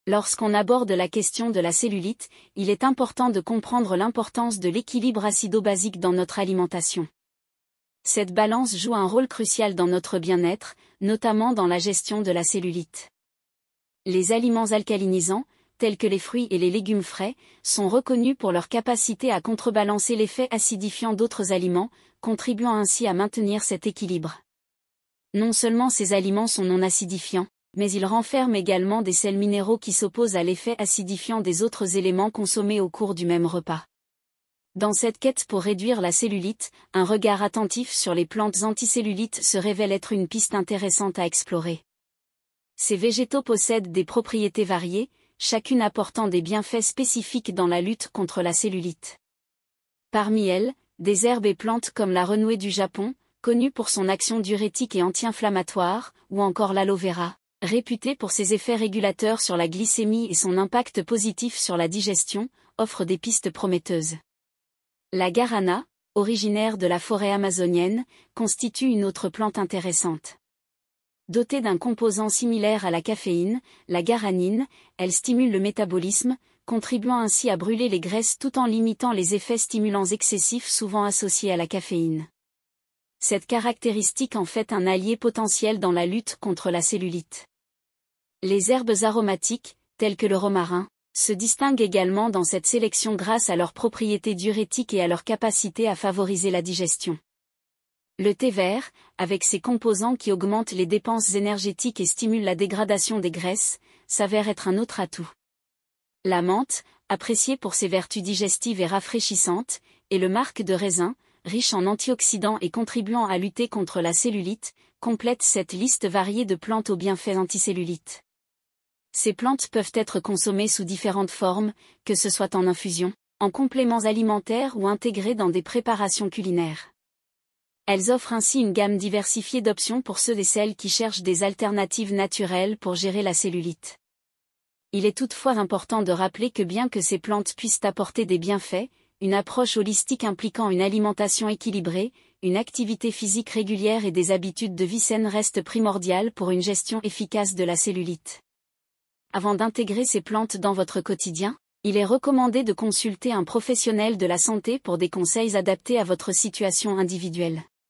Lorsqu'on aborde la question de la cellulite, il est important de comprendre l'importance de l'équilibre acido-basique dans notre alimentation. Cette balance joue un rôle crucial dans notre bien-être, notamment dans la gestion de la cellulite. Les aliments alcalinisants, tels que les fruits et les légumes frais, sont reconnus pour leur capacité à contrebalancer l'effet acidifiant d'autres aliments, contribuant ainsi à maintenir cet équilibre. Non seulement ces aliments sont non acidifiants, mais ils renferment également des sels minéraux qui s'opposent à l'effet acidifiant des autres éléments consommés au cours du même repas. Dans cette quête pour réduire la cellulite, un regard attentif sur les plantes anticellulites se révèle être une piste intéressante à explorer. Ces végétaux possèdent des propriétés variées, chacune apportant des bienfaits spécifiques dans la lutte contre la cellulite. Parmi elles, des herbes et plantes comme la renouée du Japon, connue pour son action diurétique et anti-inflammatoire, ou encore l'aloe vera, réputée pour ses effets régulateurs sur la glycémie et son impact positif sur la digestion, offre des pistes prometteuses. La guarana, originaire de la forêt amazonienne, constitue une autre plante intéressante. Dotée d'un composant similaire à la caféine, la guaranine, elle stimule le métabolisme, contribuant ainsi à brûler les graisses tout en limitant les effets stimulants excessifs souvent associés à la caféine. Cette caractéristique en fait un allié potentiel dans la lutte contre la cellulite. Les herbes aromatiques, telles que le romarin, se distinguent également dans cette sélection grâce à leurs propriétés diurétiques et à leur capacité à favoriser la digestion. Le thé vert, avec ses composants qui augmentent les dépenses énergétiques et stimulent la dégradation des graisses, s'avère être un autre atout. La menthe, appréciée pour ses vertus digestives et rafraîchissantes, et le marc de raisin, riche en antioxydants et contribuant à lutter contre la cellulite, complètent cette liste variée de plantes aux bienfaits anticellulites. Ces plantes peuvent être consommées sous différentes formes, que ce soit en infusion, en compléments alimentaires ou intégrées dans des préparations culinaires. Elles offrent ainsi une gamme diversifiée d'options pour ceux et celles qui cherchent des alternatives naturelles pour gérer la cellulite. Il est toutefois important de rappeler que bien que ces plantes puissent apporter des bienfaits, une approche holistique impliquant une alimentation équilibrée, une activité physique régulière et des habitudes de vie saines reste primordiale pour une gestion efficace de la cellulite. Avant d'intégrer ces plantes dans votre quotidien, il est recommandé de consulter un professionnel de la santé pour des conseils adaptés à votre situation individuelle.